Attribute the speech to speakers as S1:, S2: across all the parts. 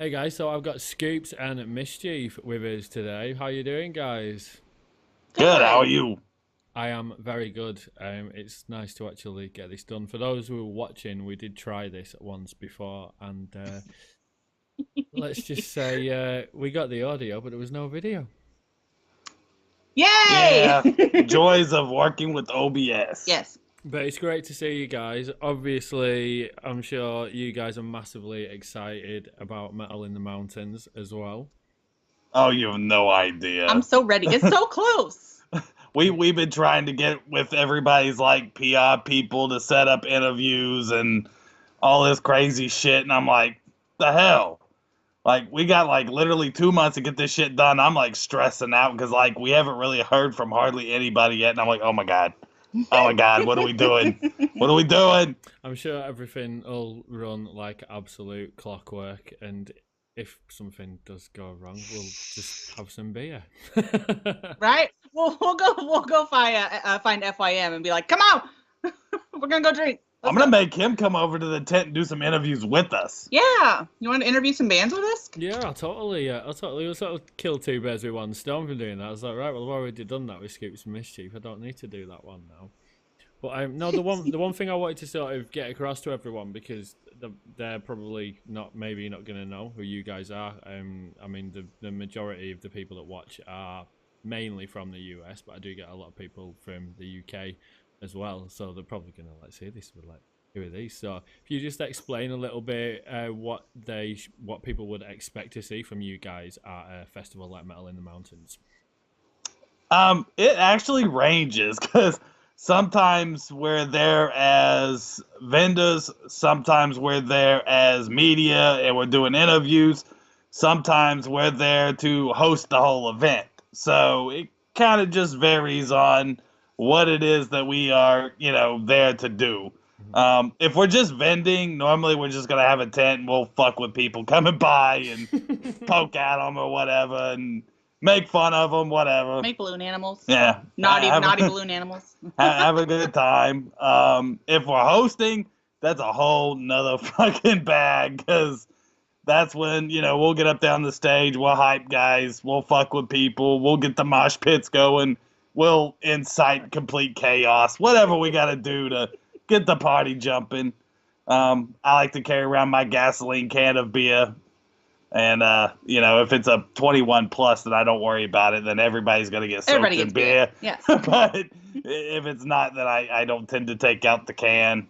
S1: Hey guys, so I've got Scoops and Mischief with us today. How you doing, guys?
S2: Good. How are you?
S1: I am very good. It's nice to actually get this done. For those who are watching, we did try this once before, and let's just say we got the audio, but there was no video.
S2: Yeah.
S3: Yay!
S2: Joys of working with OBS.
S3: Yes.
S1: But it's great to see you guys. Obviously, I'm sure you guys are massively excited about Metal in the Mountains as well.
S2: Oh, you have no idea.
S3: I'm so ready. It's so close.
S2: We've been trying to get with everybody's like PR people to set up interviews and all this crazy shit, and I'm like, the hell? Like, we got like literally 2 months to get this shit done. I'm like stressing out because like we haven't really heard from hardly anybody yet, and I'm like, oh my god, what are we doing? What are we doing?
S1: I'm sure everything will run like absolute clockwork, and if something does go wrong, we'll just have some beer.
S3: Right? We'll go find FYM and be like, come on, we're gonna go drink.
S2: I'm gonna make him come over to the tent and do some interviews with us.
S3: Yeah. You want to interview some bands with us?
S1: Yeah, I'll totally. We'll sort of kill two birds with one stone for doing that. I was like, right, well, I've already done that with Scoops and Mischief. I don't need to do that one now. But no, the one thing I wanted to sort of get across to everyone, because they're probably maybe not going to know who you guys are. I mean, the majority of the people that watch are mainly from the US, but I do get a lot of people from the UK as well. So they're probably going to like see this with like, who are these? So if you just explain a little bit what people would expect to see from you guys at a festival like Metal in the Mountains.
S2: It actually ranges because sometimes we're there as vendors, sometimes we're there as media and we're doing interviews, sometimes we're there to host the whole event. So it kind of just varies on what it is that we are, there to do. If we're just vending, normally we're just going to have a tent and we'll fuck with people coming by and poke at them or whatever and make fun of them, whatever.
S3: Make balloon animals.
S2: Yeah.
S3: Naughty balloon animals.
S2: Have a good time. If we're hosting, that's a whole nother fucking bag, because that's when, we'll get up there on the stage, we'll hype guys, we'll fuck with people, we'll get the mosh pits going, we'll incite complete chaos, whatever we got to do to get the party jumping. I like to carry around my gasoline can of beer. And, if it's a 21 plus, then I don't worry about it. Then everybody's going to get soaked in beer.
S3: Yes.
S2: But if it's not, then I don't tend to take out the can.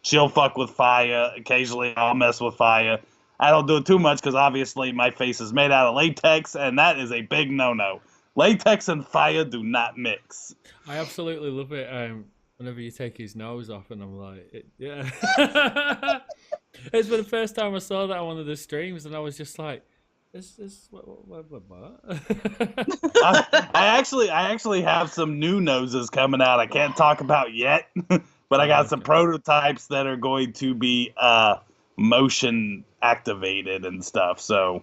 S2: She'll fuck with fire. Occasionally I'll mess with fire. I don't do it too much because obviously my face is made out of latex, and that is a big no-no. Latex and fire do not mix.
S1: I absolutely love it. Whenever you take his nose off, and I'm like, yeah. It's been the first time I saw that on one of the streams, and I was just like, what?
S2: I actually have some new noses coming out I can't talk about yet, but I got some prototypes that are going to be motion activated and stuff. So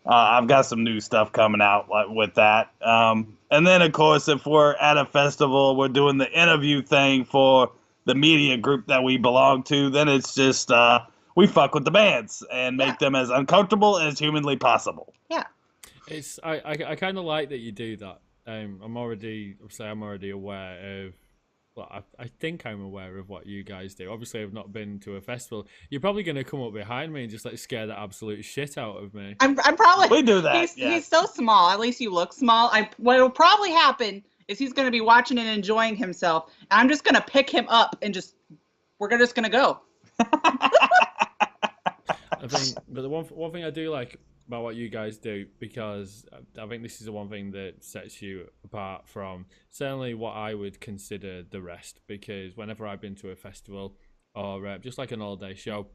S2: I've got some new stuff coming out with that. And then, of course, if we're at a festival, we're doing the interview thing for the media group that we belong to, then it's just we fuck with the bands and make them as uncomfortable as humanly possible.
S3: Yeah.
S1: I kind of like that you do that. I'm already aware of. Well, I think I'm aware of what you guys do. Obviously, I've not been to a festival. You're probably going to come up behind me and just like scare the absolute shit out of me.
S3: I'm probably.
S2: We do that.
S3: He's so small. At least you look small. What will probably happen is he's going to be watching and enjoying himself, and I'm just going to pick him up and we're just going to go.
S1: I think, but the one thing I do like about what you guys do, because I think this is the one thing that sets you apart from certainly what I would consider the rest, because whenever I've been to a festival or just like an all-day show,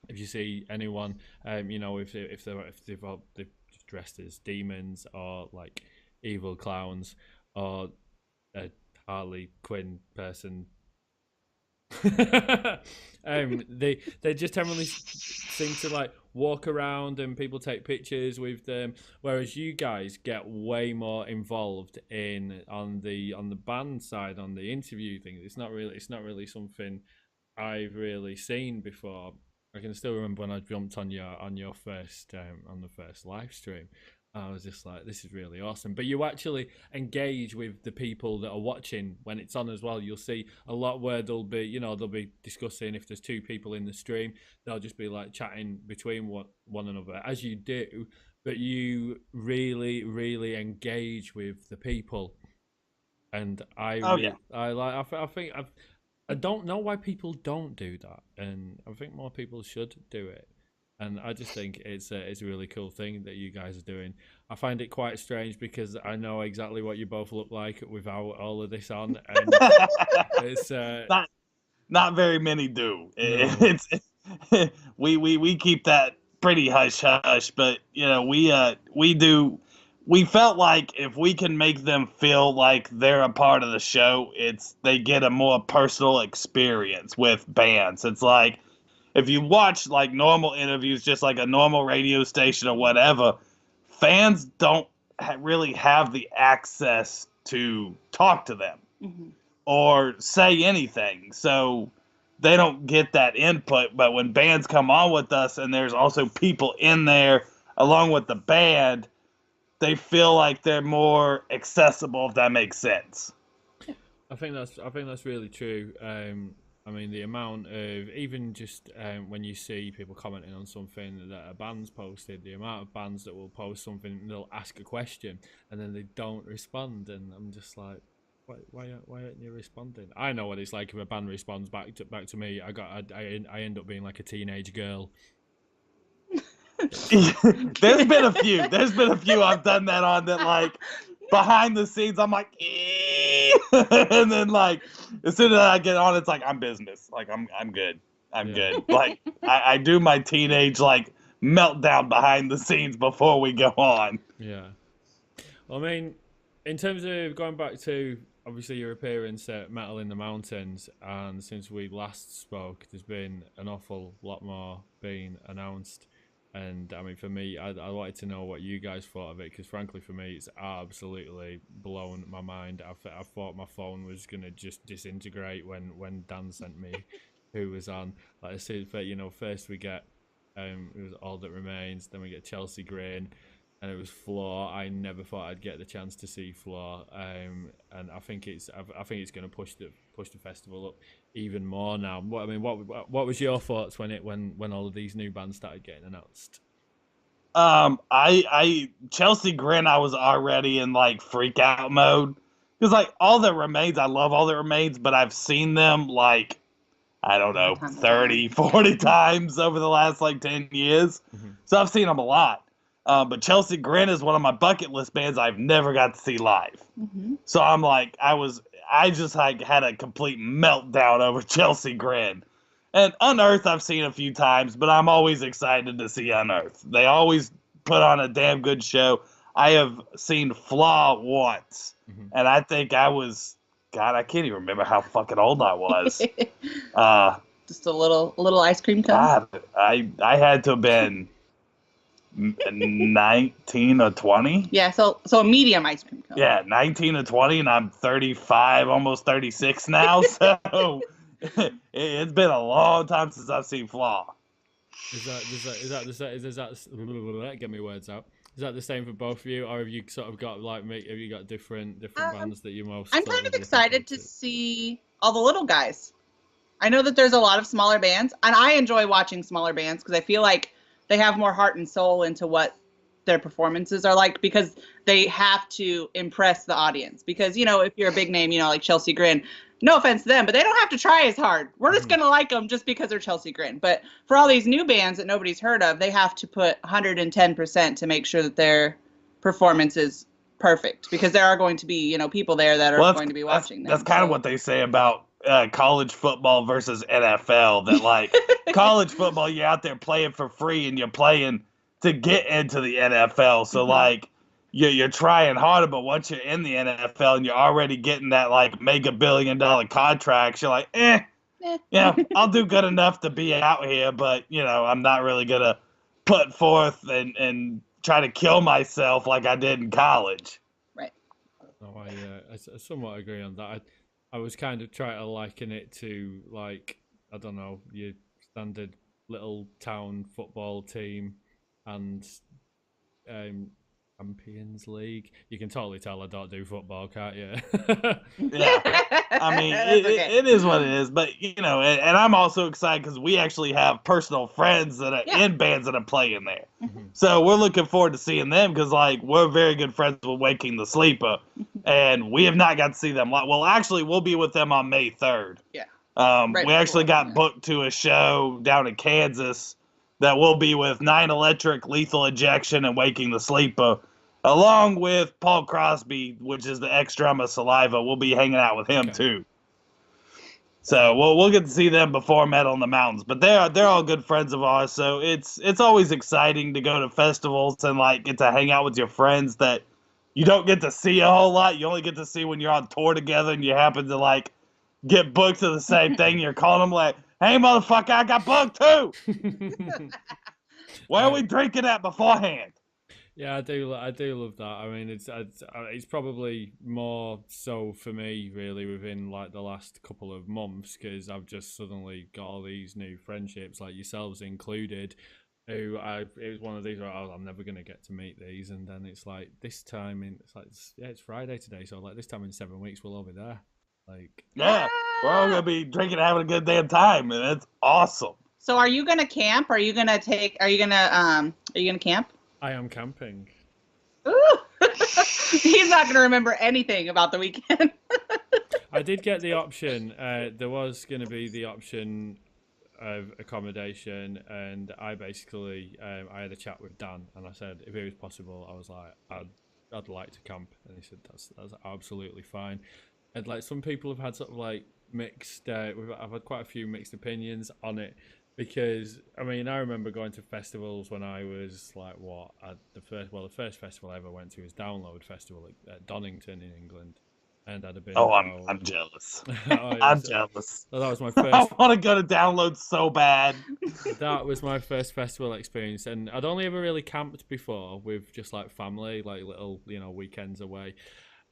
S1: if you see anyone, if they've dressed as demons or like evil clowns or a Harley Quinn person, they just generally seem to like walk around and people take pictures with them, whereas you guys get way more involved on the band side, on the interview thing. It's not really something I've really seen before. I can still remember when I jumped on your first on the first live stream. I was just like, this is really awesome. But you actually engage with the people that are watching when it's on as well. You'll see a lot where they'll be discussing. If there's two people in the stream, they'll just be like chatting between one another, as you do. But you really, really engage with the people. And I think I don't know why people don't do that, and I think more people should do it. And I just think it's a really cool thing that you guys are doing. I find it quite strange because I know exactly what you both look like without all of this on, and it's
S2: not very many do.
S1: No.
S2: It's we keep that pretty hush hush, but we do. We felt like if we can make them feel like they're a part of the show, they get a more personal experience with bands. It's like if you watch like normal interviews, just like a normal radio station or whatever, fans don't really have the access to talk to them or say anything. So they don't get that input. But when bands come on with us and there's also people in there along with the band, they feel like they're more accessible, if that makes sense.
S1: I think that's really true. I mean, the amount of, even just when you see people commenting on something that a band's posted, the amount of bands that will post something and they'll ask a question and then they don't respond, and I'm just like, why aren't you responding? I know what it's like if a band responds back to me. I end up being like a teenage girl.
S2: There's been a few I've done that on, that like behind the scenes I'm like and then like as soon as I get on, it's like I'm business, like I'm good, good. Like I do my teenage like meltdown behind the scenes before we go on.
S1: Yeah, well, I mean, in terms of going back to obviously your appearance at Metal in the Mountains, and since we last spoke, there's been an awful lot more being announced. And I mean, for me, I wanted to know what you guys thought of it, because frankly, for me, it's absolutely blown my mind. I thought my phone was gonna just disintegrate when Dan sent me who was on. Like I said, first we get it was All That Remains, then we get Chelsea Grin, and it was Floor. I never thought I'd get the chance to see Floor, and I think it's going to push the festival up even more now. What was your thoughts when all of these new bands started getting announced?
S2: I Chelsea Grin, I was already in like freak out mode, because like All That Remains, I love All That Remains, but I've seen them like, I don't know, 30, 40 times over the last like 10 years. So I've seen them a lot. But Chelsea Grin is one of my bucket list bands I've never got to see live. So I'm like, I just like had a complete meltdown over Chelsea Grin. And Unearth I've seen a few times, but I'm always excited to see Unearth. They always put on a damn good show. I have seen Flaw once, and I think I was, God, I can't even remember how fucking old I was.
S3: Just a little ice cream cone.
S2: God, I had to have been 19 or 20.
S3: Yeah, so a medium ice cream cone.
S2: Yeah, 19 or 20, and I'm 35, almost 36 now. So it's been a long time since I've seen Flaw.
S1: Is that get me words out? Is that the same for both of you, or have you sort of got like, have you got different bands that you most?
S3: I'm kind of excited to see all the little guys. I know that there's a lot of smaller bands, and I enjoy watching smaller bands because I feel like they have more heart and soul into what their performances are like, because they have to impress the audience. Because, if you're a big name, like Chelsea Grin, no offense to them, but they don't have to try as hard. We're just going to like them just because they're Chelsea Grin. But for all these new bands that nobody's heard of, they have to put 110% to make sure that their performance is perfect, because there are going to be, people there that are going to be watching them.
S2: That's kind of what they say about college football versus NFL, that like college football, you're out there playing for free and you're playing to get into the NFL. So like you're trying harder, but once you're in the NFL and you're already getting that like mega billion-dollar contracts, you're like, I'll do good enough to be out here, but I'm not really gonna put forth and try to kill myself like I did in college.
S3: Right.
S1: Oh, I somewhat agree on that. I was kind of trying to liken it to, like, I don't know, your standard little town football team and Champions League. You can totally tell I don't do football, can't you?
S2: Yeah. I mean,
S3: Okay.
S2: it is what it is. But, you know, and I'm also excited because we actually have personal friends that are in bands that are playing there. So we're looking forward to seeing them because, like, we're very good friends with Waking the Sleeper. And we have not got to see them. Well, actually, we'll be with them on May 3rd.
S3: Yeah.
S2: We actually got booked to a show down in Kansas that will be with 9 Electric, Lethal Injection, and Waking the Sleeper, along with Paul Crosby, which is the ex-drummer Saliva. We'll be hanging out with him too. So we'll get to see them before Metal in the Mountains. But they're all good friends of ours, so it's always exciting to go to festivals and like get to hang out with your friends that you don't get to see a whole lot. You only get to see when you're on tour together and you happen to like get booked to the same thing. You're calling them like, "Hey, motherfucker, I got booked too." Where are we drinking at beforehand?
S1: Yeah, I do love that. I mean, it's probably more so for me really within like the last couple of months because I've just suddenly got all these new friendships, like yourselves included. It was one of these where I'm never gonna get to meet these, and then it's like this time it's Friday today, so like this time in 7 weeks we'll all be there. Like
S2: yeah, we're all gonna be drinking, having a good damn time, and it's awesome.
S3: So, are you gonna camp? Are you gonna camp?
S1: I am camping.
S3: Ooh. He's not gonna remember anything about the weekend.
S1: I did get the option. There was going to be the option of accommodation, and I basically I had a chat with Dan, and I said if it was possible, I was like I'd like to camp, and he said that's absolutely fine. And like some people have had sort of like mixed. I've had quite a few mixed opinions on it. Because I mean, I remember going to festivals when I was like, the first festival I ever went to was Download Festival at Donington in England, and I'd have been.
S2: Oh, I'm jealous. I'm jealous.
S1: So that was my first.
S2: I want to go to Download so bad.
S1: That was my first festival experience, and I'd only ever really camped before with just like family, like little weekends away.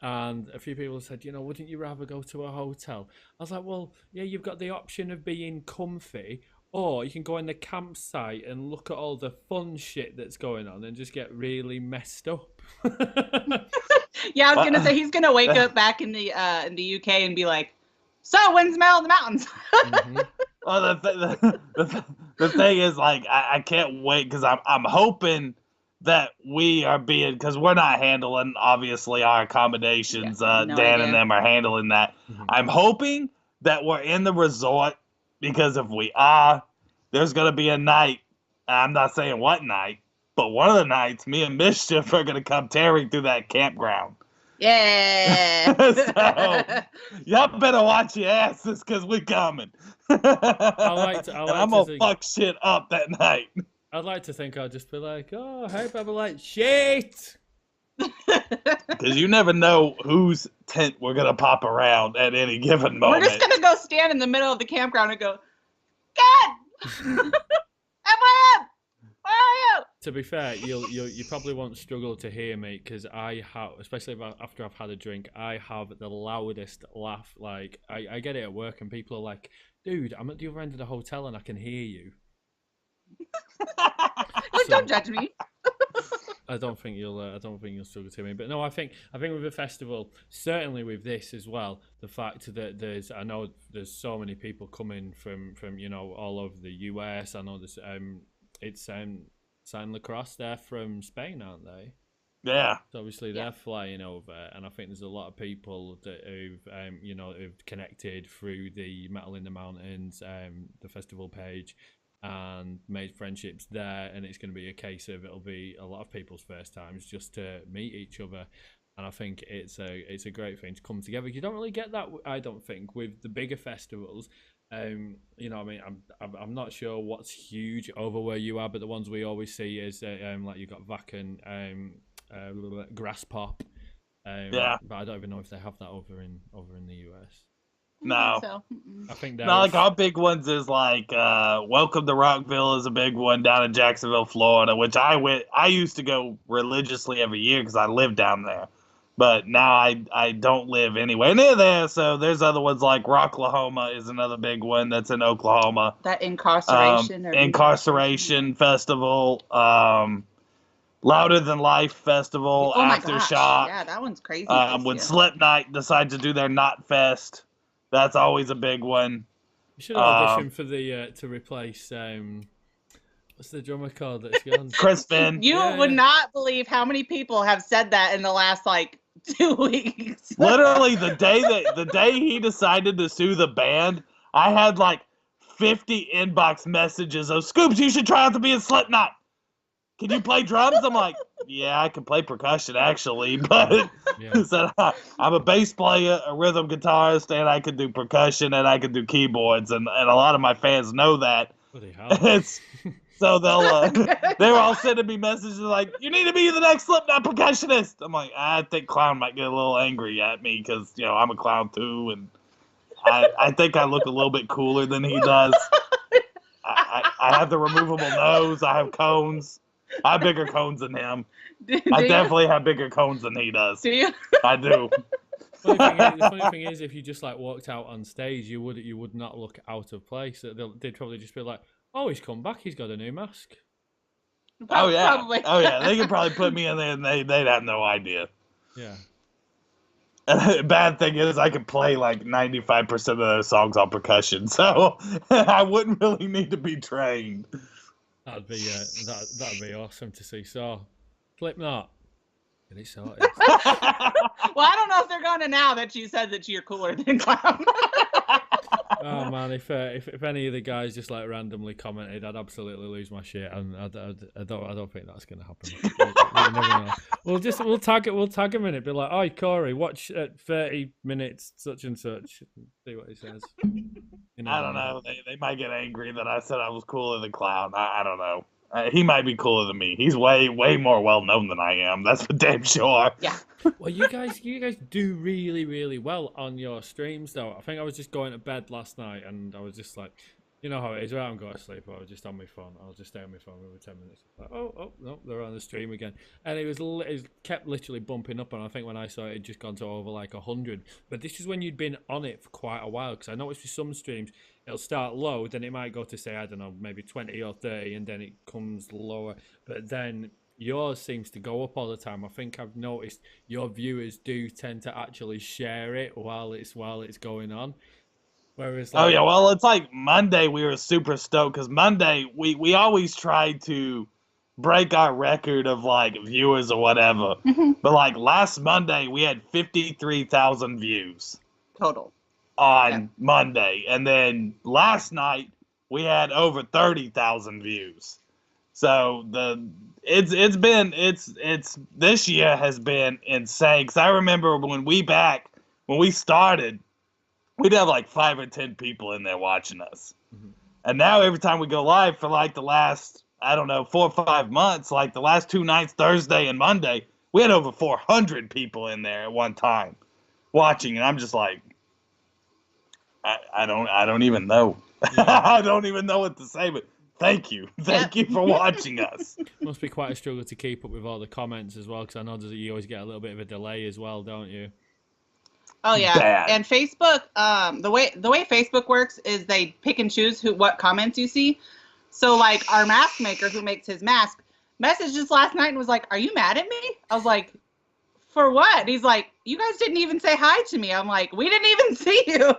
S1: And a few people said, wouldn't you rather go to a hotel? I was like, well, yeah, you've got the option of being comfy. Or you can go in the campsite and look at all the fun shit that's going on and just get really messed up.
S3: Yeah, I was gonna say he's gonna wake up back in the UK and be like, "So when's Metal in the Mountains?"
S2: Well, the thing is, like, I can't wait because I'm hoping that we are because we're not handling obviously our accommodations. Dan and them are handling that. I'm hoping that we're in the resort. Because if we are, there's going to be a night, I'm not saying what night, but one of the nights, me and Mischief are going to come tearing through that campground.
S3: Yeah.
S2: So, y'all better watch your asses because we're coming. And I'm going to fuck shit up that night.
S1: I'd like to think I'll just be like, oh, I hope I'm like, shit.
S2: Because you never know whose tent we're going to pop around at any given moment.
S3: We're just going to go stand in the middle of the campground and go, God! FYM! Where are you?
S1: To be fair, you probably won't struggle to hear me because I have, especially after I've had a drink, I have the loudest laugh. Like, I get it at work and people are like, dude, I'm at the other end of the hotel and I can hear you.
S3: Don't judge me.
S1: I don't think you'll struggle to hear me, but no, I think with the festival, certainly with this as well, the fact that I know there's so many people coming from all over the US. I know there's it's San Lacrosse, they're from Spain, aren't they?
S2: Yeah.
S1: So obviously they're flying over, and I think there's a lot of people that who've connected through the Metal in the Mountains, the festival page, and made friendships there, and it's going to be a case of it'll be a lot of people's first times just to meet each other, and I think it's a great thing to come together. You don't really get that, I don't think, with the bigger festivals. I mean, I'm not sure what's huge over where you are, but the ones we always see is like you got Vakken, Grass Pop,
S2: yeah,
S1: but I don't even know if they have that over in the US.
S2: No.
S3: So.
S1: I think
S2: no, like our big ones is like Welcome to Rockville is a big one down in Jacksonville, Florida, which I used to go religiously every year because I lived down there. But now I don't live anywhere near there, so there's other ones like Rocklahoma is another big one that's in Oklahoma.
S3: That incarceration
S2: Incarceration Festival, Louder Than Life Festival,
S3: Oh my gosh.
S2: Aftershock.
S3: Yeah, that one's crazy.
S2: When Slipknot decides to do their Knot Fest, that's always a big one.
S1: You should audition for the to replace what's the drummer called that's gone?
S2: Chris Finn.
S3: You would not believe how many people have said that in the last like 2 weeks.
S2: Literally the day he decided to sue the band, I had like 50 inbox messages of Scoops, you should try out to be in Slipknot. Can you play drums? I'm like, yeah, I can play percussion actually, but said, I'm a bass player, a rhythm guitarist, and I can do percussion and I can do keyboards, and a lot of my fans know that. So they were all sending me messages like, you need to be the next Slipknot percussionist. I'm like, I think Clown might get a little angry at me because, I'm a clown too, and I think I look a little bit cooler than he does. I have the removable nose. I have cones. I have bigger cones than him. I definitely have bigger cones than he does.
S3: Do you?
S2: I do.
S1: The funny thing is, if you just like walked out on stage, you would not look out of place. They'd probably just be like, "Oh, he's come back. He's got a new mask."
S2: Oh yeah,
S3: Probably.
S2: oh yeah. They could probably put me in there, and they'd have no idea.
S1: Yeah.
S2: Bad thing is, I could play like 95% of those songs on percussion, so I wouldn't really need to be trained.
S1: That'd be awesome to see. So, Slipknot, get it sorted.
S3: Well, I don't know if they're going to now that you said that you're cooler than Clown.
S1: Oh man, if any of the guys just like randomly commented, I'd absolutely lose my shit, and I don't think that's gonna happen. You never know. We'll tag him in it. Be like, "Oh, Corey, watch at 30 minutes such and such." See what he says.
S2: I don't know. They might get angry that I said I was cooler than Clown. I don't know. He might be cooler than me. He's way more well known than I am. That's for damn sure.
S3: Yeah.
S1: Well, you guys do really, really well on your streams, though. I think I was just going to bed last night, and I was just like, you know how it is, right? I'm going to sleep. I was just on my phone. I'll just stay on my phone for 10 minutes. Like, oh, no, they're on the stream again. And it kept literally bumping up, and I think when I saw it, it just gone to over like 100. But this is when you'd been on it for quite a while, because I noticed with some streams, it'll start low, then it might go to, say, I don't know, maybe 20 or 30, and then it comes lower. But then yours seems to go up all the time. I think I've noticed your viewers do tend to actually share it while it's going on. Whereas,
S2: oh yeah, well, it's like Monday we were super stoked because Monday we always try to break our record of like viewers or whatever. But like last Monday we had 53,000 views
S3: Total
S2: on Monday, and then last night we had over 30,000 views. So this year has been insane. Cause I remember when we started, we'd have like 5 or 10 people in there watching us. And now every time we go live for like the last, I don't know, 4 or 5 months, like the last 2 nights, Thursday and Monday, we had over 400 people in there at one time watching. And I'm just like, I don't even know. I don't even know what to say, but thank you for watching us.
S1: Must be quite a struggle to keep up with all the comments as well, because I know you always get a little bit of a delay as well, don't you?
S3: Oh yeah,
S2: Bad.
S3: And Facebook, the way Facebook works is they pick and choose what comments you see. So like our mask maker who makes his mask messaged us last night and was like, "Are you mad at me?" I was like, "For what?" And he's like, "You guys didn't even say hi to me." I'm like, "We didn't even see you.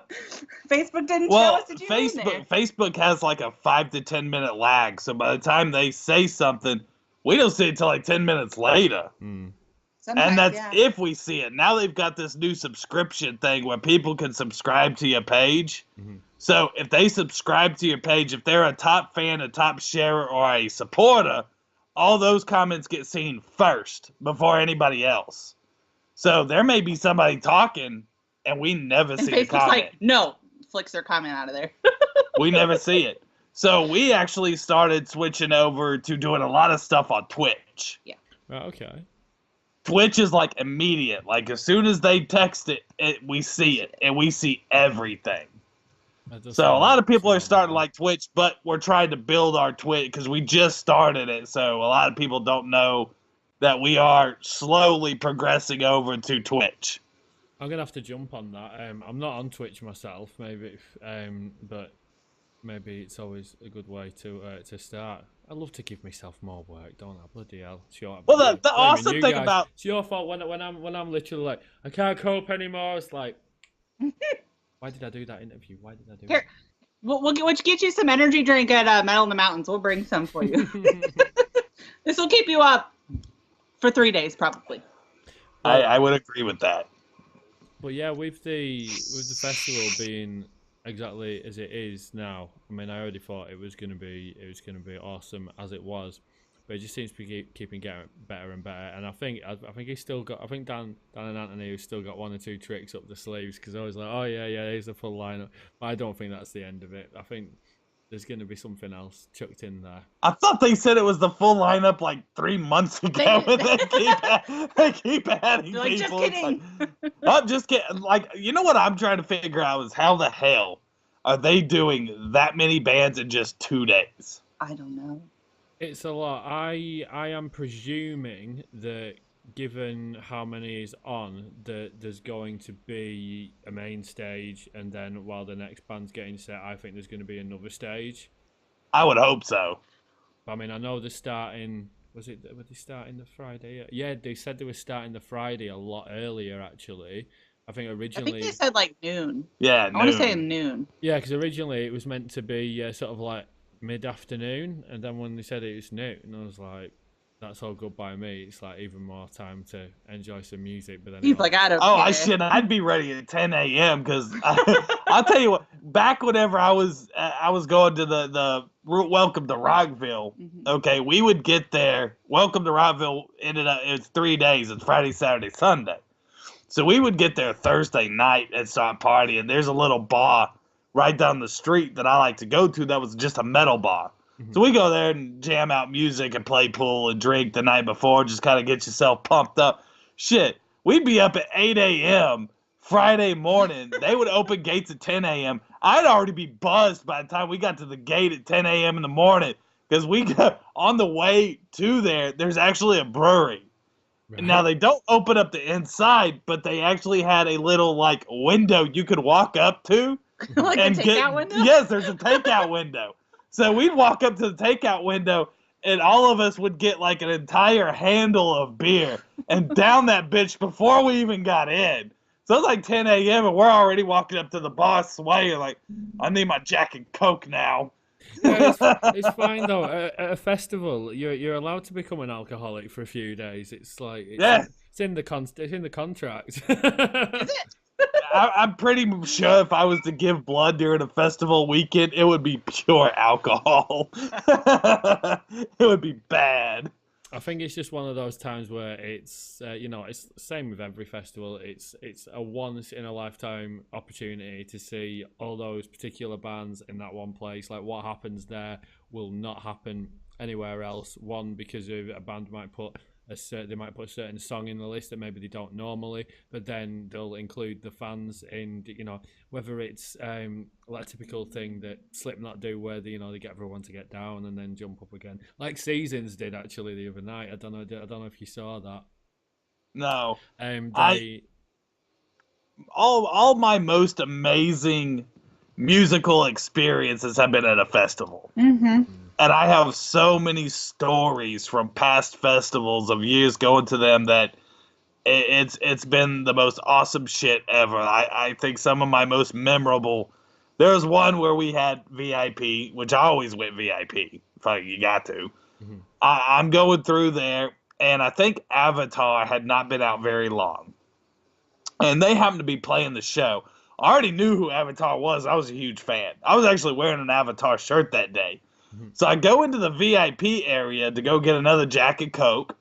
S3: Facebook didn't show us that you were in there."
S2: Facebook has like a 5 to 10 minute lag, so by the time they say something, we don't see it till like 10 minutes later.
S3: Sometimes,
S2: and that's if we see it. Now they've got this new subscription thing where people can subscribe to your page. So if they subscribe to your page, if they're a top fan, a top sharer, or a supporter, all those comments get seen first before anybody else. So there may be somebody talking, and we never see the
S3: Facebook's
S2: comment.
S3: like, no, flicks their comment out of there.
S2: We never see it. So we actually started switching over to doing a lot of stuff on Twitch.
S3: Yeah.
S1: Oh, okay.
S2: Twitch is like immediate. Like as soon as they text it, we see it, and we see everything. So a lot of people are starting like Twitch, but we're trying to build our Twitch because we just started it. So a lot of people don't know that we are slowly progressing over to Twitch.
S1: I'm gonna have to jump on that. I'm not on Twitch myself, maybe, but maybe it's always a good way to start. I love to give myself more work, don't I? Bloody hell! Sure.
S2: Well, the awesome thing about
S1: it's your fault when I'm literally like I can't cope anymore. It's like, why did I do that interview? Why did I do
S3: Here,
S1: that?
S3: we'll get you some energy drink at Metal in the Mountains. We'll bring some for you. This will keep you up for 3 days, probably.
S2: I would agree with that.
S1: But yeah, with the festival being exactly as it is now, I mean, I already thought it was gonna be awesome as it was, but it just seems to be keeping getting better and better. And I think he's still got. I think Dan and Anthony have still got 1 or 2 tricks up the sleeves, because I was like, oh yeah, here's the full lineup. But I don't think that's the end of it. I think there's going to be something else chucked in there.
S2: I thought they said it was the full lineup like 3 months ago. They keep adding
S3: You're like,
S2: people.
S3: just kidding.
S2: I'm just kidding. Like, you know what I'm trying to figure out is how the hell are they doing that many bands in just 2 days?
S3: I don't know.
S1: It's a lot. I am presuming that, given how many is on, that there's going to be a main stage, and then while the next band's getting set, I think there's going to be another stage.
S2: I would hope so.
S1: I mean, I know they're starting. Were they starting the Friday? Yeah, they said they were starting the Friday a lot earlier, actually. I think originally.
S3: I think they said like noon.
S2: Yeah,
S3: I want to say noon.
S1: Yeah, because originally it was meant to be sort of like mid-afternoon, and then when they said it was noon, I was like, that's all good by me. It's like even more time to enjoy some music. But then
S3: He's like, I don't care.
S2: I should. I'd be ready at 10 a.m. because I'll tell you what. Back whenever I was going to the Welcome to Rockville.
S3: Mm-hmm.
S2: Okay, we would get there. Welcome to Rockville ended up. It's 3 days. It's Friday, Saturday, Sunday. So we would get there Thursday night and start partying. There's a little bar right down the street that I like to go to. That was just a metal bar. So we go there and jam out music and play pool and drink the night before, just kind of get yourself pumped up. Shit, we'd be up at 8 a.m. Friday morning. They would open gates at 10 a.m. I'd already be buzzed by the time we got to the gate at 10 a.m. in the morning, because we got on the way to there, there's actually a brewery. Right. Now, they don't open up the inside, but they actually had a little, like, window you could walk up to.
S3: Like a takeout window?
S2: Yes, there's a takeout window. So we'd walk up to the takeout window, and all of us would get like an entire handle of beer and down that bitch before we even got in. So it's like 10 a.m. and we're already walking up to the bar swaying like, I need my Jack and Coke now.
S1: Yeah, it's fine though. At a festival, you're allowed to become an alcoholic for a few days. It's like it's in the contract. Is
S3: it?
S2: I'm pretty sure if I was to give blood during a festival weekend, it would be pure alcohol. It would be bad.
S1: I think it's just one of those times where it's it's the same with every festival. It's a once in a lifetime opportunity to see all those particular bands in that one place. Like, what happens there will not happen anywhere else. One, because a band might put a certain song in the list that maybe they don't normally, but then they'll include the fans in, whether it's like a typical thing that Slipknot do, where they get everyone to get down and then jump up again, like Seasons did actually the other night. I don't know if you saw that.
S2: No.
S1: All
S2: my most amazing musical experiences have been at a festival.
S3: Mm-hmm.
S2: And I have so many stories from past festivals of years going to them that it's been the most awesome shit ever. I think some of my most memorable. There's one where we had VIP, which I always went VIP. You got to. Mm-hmm. I'm going through there, and I think Avatar had not been out very long. And they happened to be playing the show. I already knew who Avatar was. I was a huge fan. I was actually wearing an Avatar shirt that day. So I go into the VIP area to go get another Jack and Coke,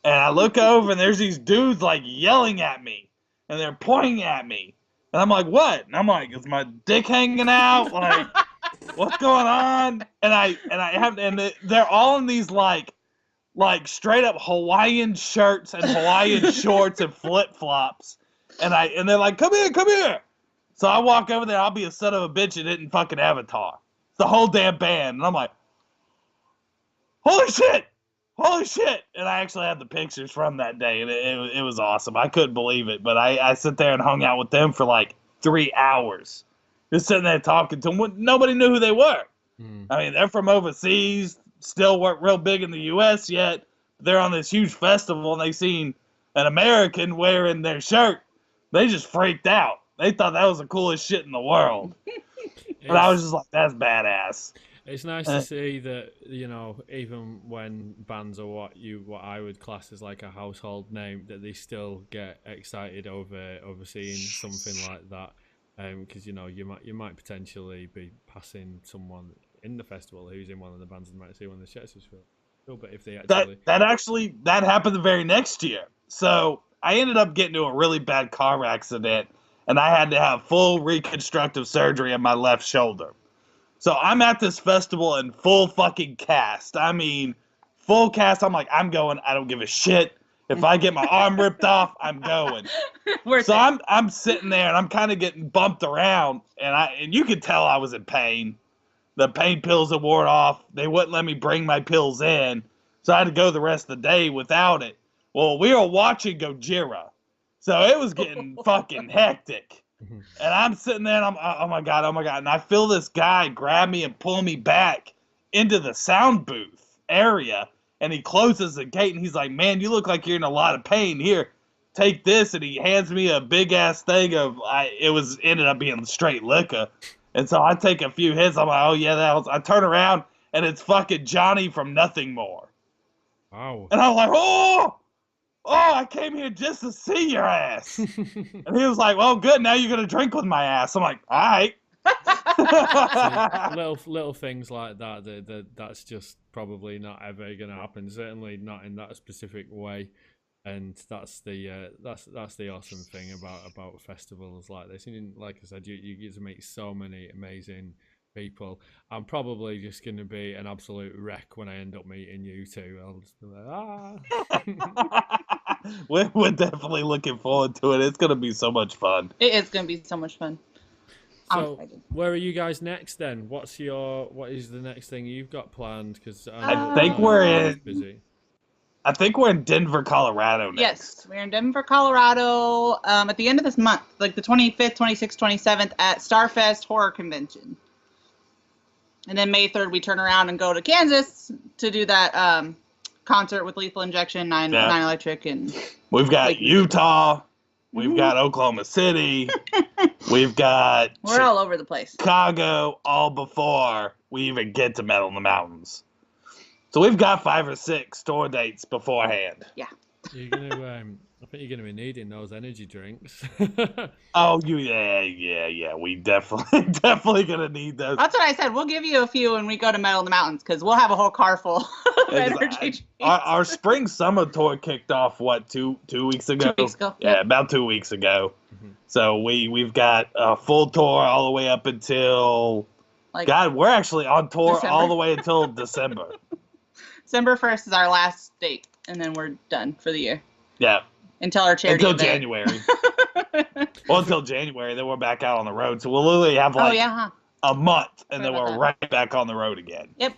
S2: and I look over, and there's these dudes, like, yelling at me, and they're pointing at me. And I'm like, what? And I'm like, is my dick hanging out? Like, what's going on? And they're all in these, like straight-up Hawaiian shirts and Hawaiian shorts and flip-flops. And they're like, come here. So I walk over there, I'll be a son of a bitch and didn't fucking Avatar. The whole damn band. And I'm like, holy shit! holy shit. And I actually had the pictures from that day, and it was awesome. I couldn't believe it. But I sit there and hung out with them for like 3 hours. Just sitting there talking to them. Nobody knew who they were. I mean, they're from overseas, still weren't real big in the U.S. yet. They're on this huge festival, and they seen an American wearing their shirt. They just freaked out. They thought that was the coolest shit in the world. And I was just like, that's badass.
S1: It's nice to see that, you know, even when bands are what I would class as like a household name, that they still get excited over seeing something like that. Because, you know, you might potentially be passing someone in the festival who's in one of the bands and might see one of the shirts as well. But if they actually
S2: that happened the very next year. So I ended up getting into a really bad car accident, and I had to have full reconstructive surgery on my left shoulder. So I'm at this festival in full fucking cast. I mean, full cast. I'm like, I'm going. I don't give a shit. If I get my arm ripped off, I'm going. So I'm sitting there, and I'm kind of getting bumped around, and you could tell I was in pain. The pain pills had worn off. They wouldn't let me bring my pills in, so I had to go the rest of the day without it. Well, we were watching Gojira, so it was getting fucking hectic. And I'm sitting there, and I'm, oh my god, and I feel this guy grab me and pull me back into the sound booth area, and he closes the gate, and he's like, man, you look like you're in a lot of pain. Here, take this, and he hands me a big-ass thing of, ended up being straight liquor. And so I take a few hits, I'm like, oh yeah, I turn around, and it's fucking Johnny from Nothing More.
S1: Wow.
S2: And I'm like, oh, I came here just to see your ass. And he was like, well, good, now you're going to drink with my ass. I'm like, all right.
S1: See, little things like that's just probably not ever going to happen. Certainly not in that specific way. And that's the awesome thing about festivals like this. And like I said, you get to meet so many amazing people. I'm probably just going to be an absolute wreck when I end up meeting you two. I'll just be like, ah.
S2: We're definitely looking forward to it. It's going to be so much fun.
S3: It is going to be so much fun.
S1: So, where are you guys next then? What is the next thing you've got planned? Because
S2: I think we're busy. I think we're in Denver, Colorado next.
S3: Yes, we're in Denver, Colorado at the end of this month, like the 25th, 26th, 27th at Starfest Horror Convention. And then May 3rd, we turn around and go to Kansas to do that concert with Lethal Injection, Nine Electric. And
S2: we've got Utah. We've got Oklahoma City. We've got...
S3: We're all over the place.
S2: Chicago, all before we even get to Metal in the Mountains. So we've got 5 or 6 tour dates beforehand.
S3: Yeah.
S1: You're gonna, I think you're gonna be needing those energy drinks.
S2: Oh, yeah. We definitely gonna need those.
S3: That's what I said. We'll give you a few when we go to Metal in the Mountains because we'll have a whole car full of energy drinks.
S2: Our spring summer tour kicked off 2 weeks ago?
S3: 2 weeks ago.
S2: Yeah, about 2 weeks ago. Mm-hmm. So we've got a full tour all the way up until we're actually on tour December. All the way until December.
S3: December 1st is our last date, and then we're done for the year.
S2: Yeah.
S3: Until our charity
S2: event. January. Well, until January, then we're back out on the road. So we'll literally have a month, and then we're right back on the road again.
S3: Yep.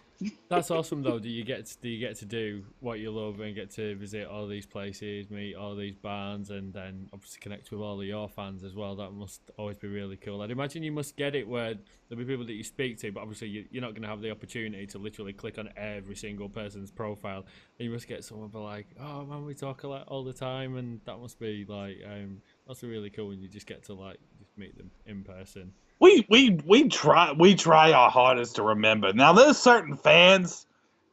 S1: That's awesome, though. Do you get to do what you love and get to visit all these places, meet all these bands, and then obviously connect with all of your fans as well? That must always be really cool. I'd imagine you must get it where there'll be people that you speak to, but obviously you're not going to have the opportunity to literally click on every single person's profile. And you must get someone be like, "Oh man, we talk a lot all the time," and that must be like that's really cool when you just get to just meet them in person.
S2: We try our hardest to remember. Now there's certain fans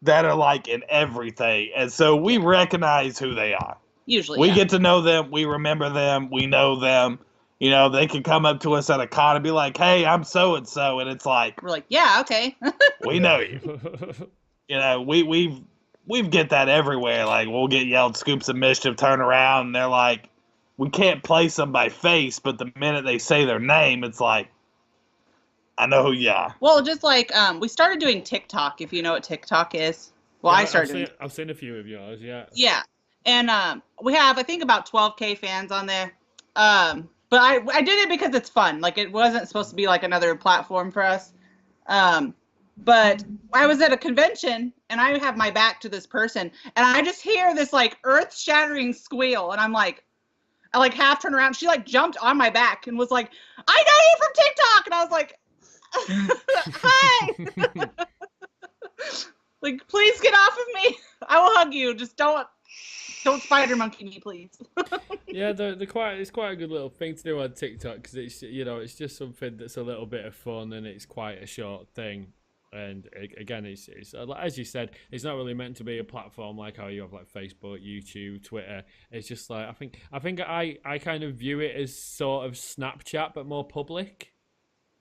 S2: that are in everything, and so we recognize who they are.
S3: Usually,
S2: we get to know them, we remember them, we know them. You know, they can come up to us at a con and be like, "Hey, I'm so and so," and it's like
S3: we're like, "Yeah, okay."
S2: We know you. You know, we get that everywhere. We'll get yelled, "Scoops and Mischief," turn around, and they're like, we can't place them by face, but the minute they say their name, it's like, I know who you are.
S3: Well, just we started doing TikTok, if you know what TikTok is. Well, yeah,
S1: I've seen a few of yours, yeah.
S3: Yeah. And we have, I think, about 12K fans on there. But I did it because it's fun. It wasn't supposed to be another platform for us. But I was at a convention and I have my back to this person and I just hear this like earth-shattering squeal and I'm like, I like half turned around. She like jumped on my back and was like, "I know you from TikTok." And I was like, "Hi." Like, please get off of me. I will hug you. Just don't spider monkey me, please.
S1: Yeah, it's quite a good little thing to do on TikTok because it's it's just something that's a little bit of fun and it's quite a short thing. And again, it's as you said, it's not really meant to be a platform like how you have like Facebook, YouTube, Twitter. It's just like I think I kind of view it as sort of Snapchat but more public.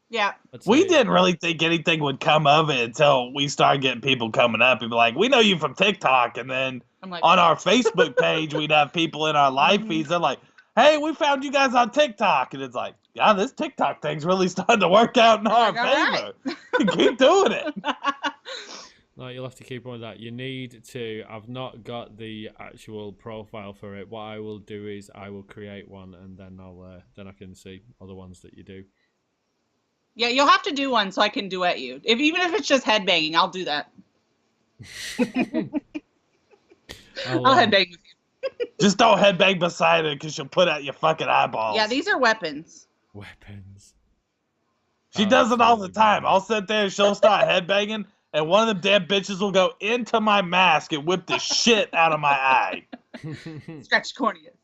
S3: Yeah.
S2: We didn't really think anything would come of it until we started getting people coming up and be like, "We know you from TikTok," and then
S3: like,
S2: on our Facebook page, we'd have people in our live feeds. They're like, "Hey, we found you guys on TikTok," and it's like, "Yeah, this TikTok thing's really starting to work out in our favor. Right. Keep doing it."
S1: No, you'll have to keep on with that. You need to. I've not got the actual profile for it. What I will do is I will create one, and then I can see other ones that you do.
S3: Yeah, you'll have to do one so I can duet you. Even if it's just headbanging, I'll do that. I'll headbang with you.
S2: Just don't headbang beside her because she'll put out your fucking eyeballs.
S3: Yeah, these are weapons.
S1: Weapons.
S2: She does it all the time. I'll sit there and she'll start headbanging, and one of them damn bitches will go into my mask and whip the shit out of my eye.
S3: Scratch corneas.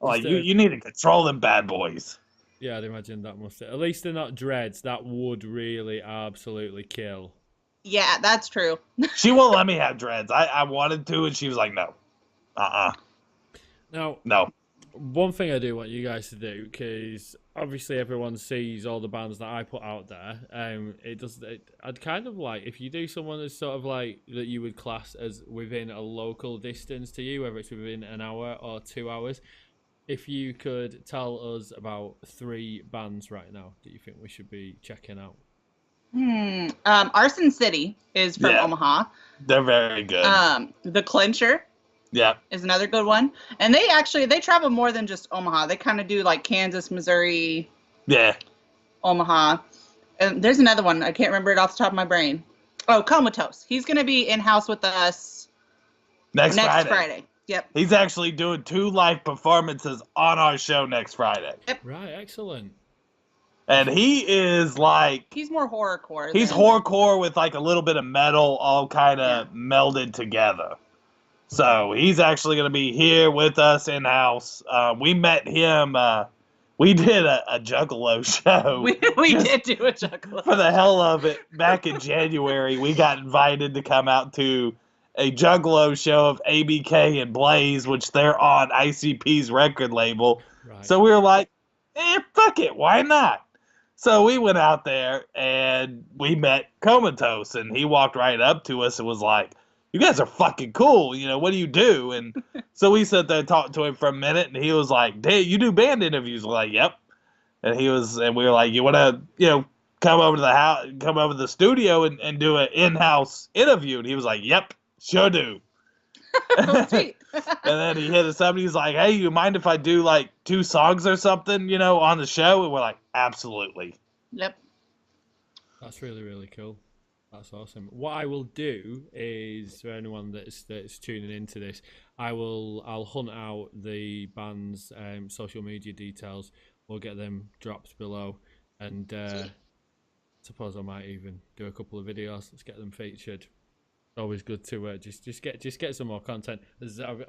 S2: Like, you need to control them bad boys.
S1: Yeah, I'd imagine that must. At least they're not dreads. That would really absolutely kill.
S3: Yeah, that's true.
S2: She won't let me have dreads. I wanted to, and she was like, "No,
S1: Now,
S2: no."
S1: One thing I do want you guys to do, because obviously everyone sees all the bands that I put out there. I'd kind of like if you do someone that's sort of like that you would class as within a local distance to you, whether it's within an hour or 2 hours. If you could tell us about 3 bands right now that you think we should be checking out.
S3: Arson City is from Omaha.
S2: They're very good.
S3: The Clincher is another good one. And they travel more than just Omaha. They kind of do like Kansas, Missouri, Omaha. And there's another one. I can't remember it off the top of my brain. Oh, Comatose. He's going to be in-house with us next Friday. Yep.
S2: He's actually doing 2 live performances on our show next Friday.
S3: Yep.
S1: Right, excellent.
S2: And he is like...
S3: He's more horrorcore.
S2: He's horrorcore with like a little bit of metal all kind of melded together. So he's actually going to be here with us in-house. We met him... we did a Juggalo show.
S3: We did do a Juggalo.
S2: For the hell of it. Back in January, we got invited to come out to a Juggalo show of ABK and Blaze, which they're on ICP's record label. Right. So we were like, fuck it, why not? So we went out there and we met Comatose, and he walked right up to us and was like, "You guys are fucking cool, what do you do?" And so we sat there and talked to him for a minute, and he was like, "Hey, you do band interviews?" We're like, "Yep." And we were like, "You want to, come over to the house, come over to the studio and do an in-house interview?" And he was like, "Yep. Sure do."
S3: Sweet.
S2: And then he hit us up and he's like, "Hey, you mind if I do like 2 songs or something, on the show?" And we're like, "Absolutely."
S3: Yep.
S1: That's really, really cool. That's awesome. What I will do is, for anyone that's tuning into this, I'll hunt out the band's social media details. We'll get them dropped below, and suppose I might even do a couple of videos. Let's get them featured. Always good to just get some more content.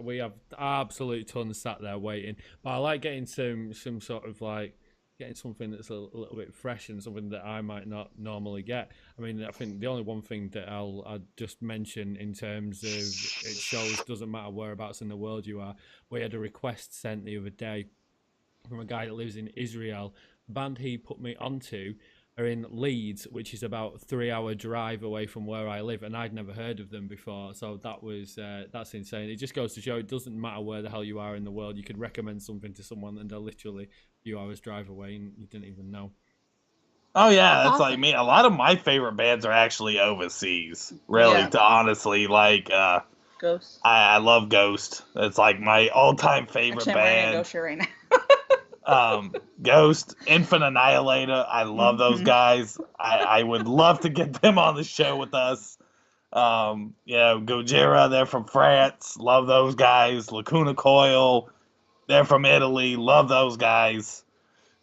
S1: We have absolute tons sat there waiting, but I like getting some sort of like getting something that's a little bit fresh and something that I might not normally get. I mean, I think the only one thing that I'll just mention in terms of it shows doesn't matter whereabouts in the world you are. We had a request sent the other day from a guy that lives in Israel. The band he put me onto are in Leeds, which is about a 3-hour drive away from where I live, and I'd never heard of them before. So that's insane. It just goes to show it doesn't matter where the hell you are in the world. You could recommend something to someone and they're literally a few hours drive away and you didn't even know.
S2: Oh yeah, that's like me. A lot of my favorite bands are actually overseas. Really, to honestly, like
S3: Ghost.
S2: I love Ghost. It's like my all-time favorite band.
S3: I'm wearing a Ghost shirt right now.
S2: Ghost, Infant Annihilator. I love those guys. I would love to get them on the show with us. Gojira, they're from France. Love those guys. Lacuna Coil, they're from Italy. Love those guys.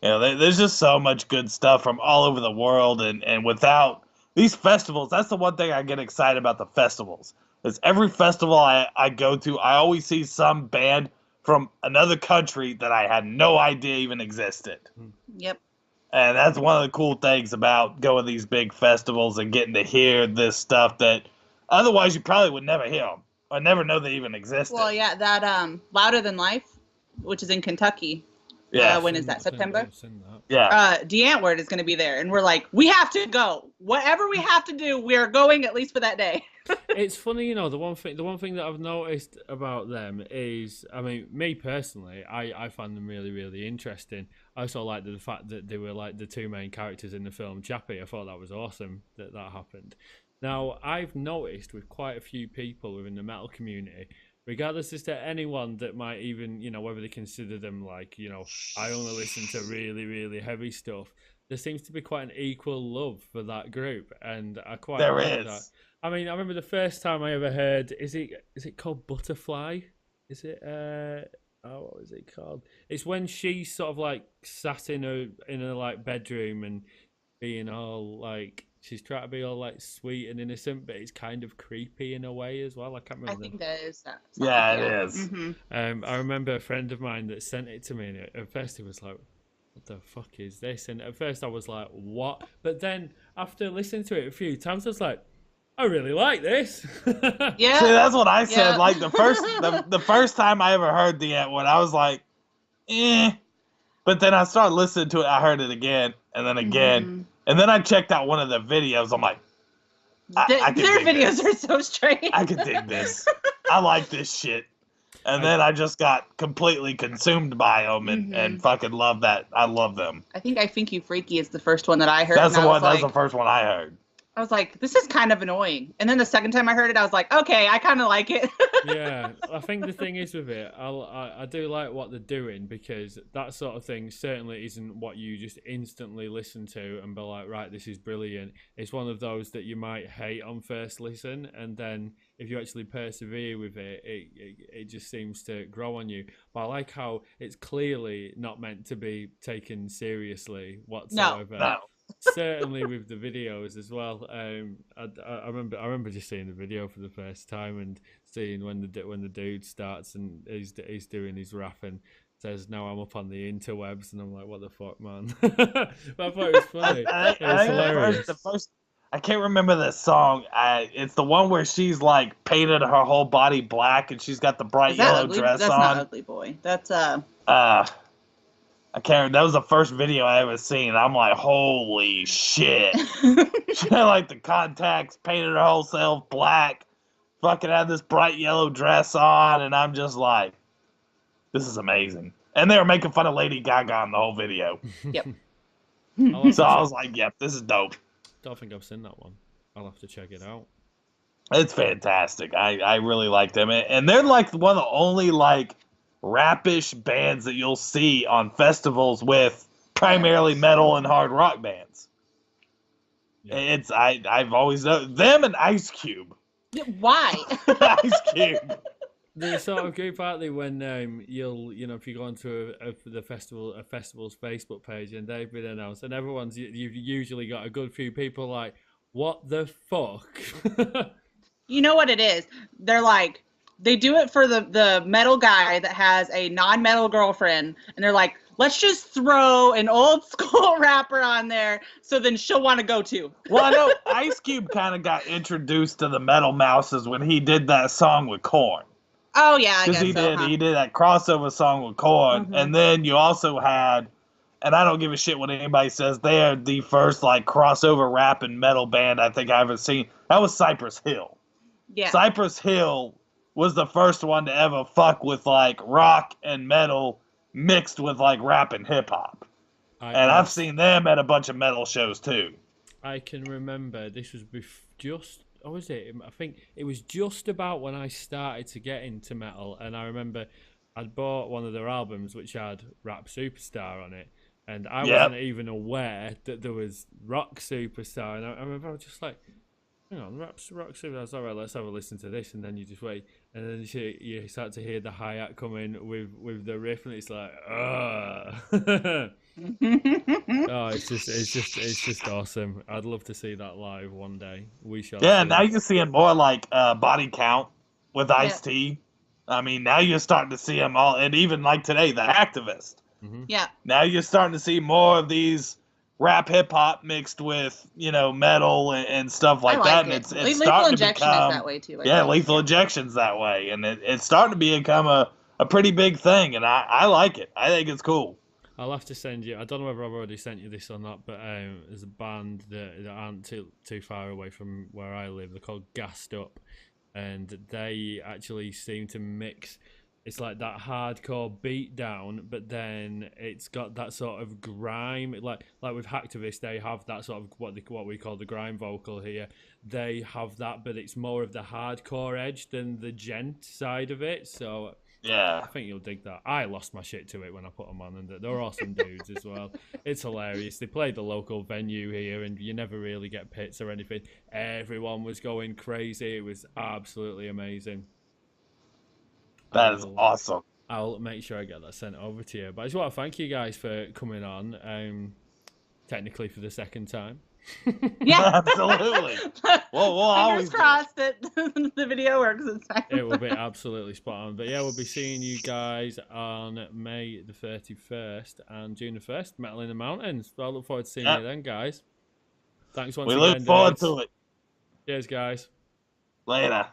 S2: There's just so much good stuff from all over the world, and without these festivals, that's the one thing I get excited about the festivals. Is every festival I go to, I always see some band from another country that I had no idea even existed.
S3: Yep.
S2: And that's one of the cool things about going to these big festivals and getting to hear this stuff that otherwise you probably would never hear them or never know they even existed.
S3: Well, yeah, that Louder Than Life, which is in Kentucky.
S2: Yeah.
S3: When is that? September?
S2: Yeah.
S3: D'Antwoord is going to be there, and we're like, we have to go. Whatever we have to do, we are going at least for that day.
S1: It's funny, the one thing that I've noticed about them is, I mean, me personally, I find them really, really interesting. I also like the fact that they were like the two main characters in the film Chappie. I thought that was awesome that happened. Now, I've noticed with quite a few people within the metal community, regardless as to anyone that might even, whether they consider them like, I only listen to really, really heavy stuff, there seems to be quite an equal love for that group, and I quite like that. I mean, I remember the first time I ever heard, is it called Butterfly? Is it, what was it called? It's when she sort of like sat in a like bedroom and being all like, she's trying to be all like sweet and innocent, but it's kind of creepy in a way as well. I can't remember.
S3: I think that is that.
S2: Yeah, it is.
S3: Mm-hmm.
S1: I remember a friend of mine that sent it to me, and at first it was like, what the fuck is this? And at first I was like, what? But then after listening to it a few times, I was like, I really like this.
S3: Yeah.
S2: See, that's what I said. Yeah. Like the first time I ever heard the Antwoord, I was like, eh. But then I started listening to it. I heard it again and then again, and then I checked out one of the videos. I'm like,
S3: their videos are so strange.
S2: I can dig this. I like this shit. And then I just got completely consumed by them and fucking love that. I love them.
S3: I think You Freaky is the first one that I heard.
S2: That's the one. That was the first one I heard.
S3: I was like, this is kind of annoying. And then the second time I heard it, I was like, okay, I kind of like it.
S1: Yeah, I think the thing is with it, I do like what they're doing, because that sort of thing certainly isn't what you just instantly listen to and be like, right, this is brilliant. It's one of those that you might hate on first listen, and then if you actually persevere with it, it just seems to grow on you. But I like how it's clearly not meant to be taken seriously whatsoever.
S3: No.
S1: Certainly with the videos as well. I remember just seeing the video for the first time and seeing when the dude starts and he's doing his rap and says, "Now I'm up on the interwebs," and I'm like, "What the fuck, man?" But I thought it was funny. It was hilarious.
S2: I can't remember the song. It's the one where she's like painted her whole body black and she's got the bright yellow dress on.
S3: That's not Ugly Boy. That's
S2: I can't. That was the first video I ever seen. I'm like, holy shit! She had like the contacts, painted her whole self black, fucking had this bright yellow dress on, and I'm just like, this is amazing. And they were making fun of Lady Gaga in the whole video.
S3: Yep.
S2: So I was like, yep, this is dope.
S1: Don't think I've seen that one. I'll have to check it out.
S2: It's fantastic. I really like them, and they're like one of the only like rap-ish bands that you'll see on festivals with primarily metal and hard rock bands. Yeah. I've always known them and Ice Cube.
S3: Why?
S2: Ice Cube.
S1: They sort of group out there when if you go onto a festival's Facebook page and they've been announced and you've usually got a good few people like, what the fuck?
S3: You know what it is? They're like, they do it for the metal guy that has a non-metal girlfriend, and they're like, let's just throw an old school rapper on there so then she'll want to go too.
S2: Well, I know Ice Cube kind of got introduced to the Metal Mouses when he did that song with Korn.
S3: Oh, yeah, I guess
S2: he did that crossover song with Korn, and then you also had, and I don't give a shit what anybody says, they are the first like crossover rap and metal band I think I ever seen. That was Cypress Hill.
S3: Yeah.
S2: Cypress Hill was the first one to ever fuck with like rock and metal mixed with like rap and hip hop. And I've seen them at a bunch of metal shows too.
S1: I can remember this was I think it was just about when I started to get into metal, and I remember I'd bought one of their albums which had Rap Superstar on it, and I
S2: Yep.
S1: wasn't even aware that there was Rock Superstar. And I remember I was just like, hang on, Rock Superstar. I was all right, let's have a listen to this, and then you just wait, and then you start to hear the hi-hat come in with the riff, and it's like, oh, it's just awesome. I'd love to see that live one day. We shall.
S2: Yeah,
S1: see.
S2: now you're seeing more like Body Count with Ice-T. I mean, now you're starting to see them all, and even like today, the Activist.
S1: Mm-hmm.
S3: Yeah.
S2: Now you're starting to see more of these rap hip hop mixed with, you know, metal and stuff like that. And it's
S3: Lethal
S2: starting
S3: Injection
S2: to become,
S3: is that way too. I
S2: yeah,
S3: think.
S2: Lethal Injection's that way, and it's starting to become a pretty big thing, and I like it. I think it's cool.
S1: I'll have to send you. I don't know whether I've already sent you this or not, but there's a band that aren't too far away from where I live. They're called Gassed Up, and they actually seem to mix. It's like that hardcore beat down, but then it's got that sort of grime. Like with Hacktivist, they have that sort of what we call the grime vocal here. They have that, but it's more of the hardcore edge than the gent side of it. So
S2: Yeah.
S1: I think you'll dig that. I lost my shit to it when I put them on, and they're awesome dudes as well. It's hilarious. They played the local venue here, and you never really get pits or anything. Everyone was going crazy. It was absolutely amazing.
S2: That is awesome.
S1: I'll make sure I get that sent over to you. But I just want to thank you guys for coming on, technically for the second time.
S3: Yeah,
S2: Absolutely. We'll always
S3: Fingers crossed that the video works this time.
S1: It will be absolutely spot on. But yeah, we'll be seeing you guys on May the 31st and June the 1st, Metal in the Mountains. So I look forward to seeing you then, guys. Thanks once again.
S2: We look forward to it.
S1: Cheers, guys.
S2: Later.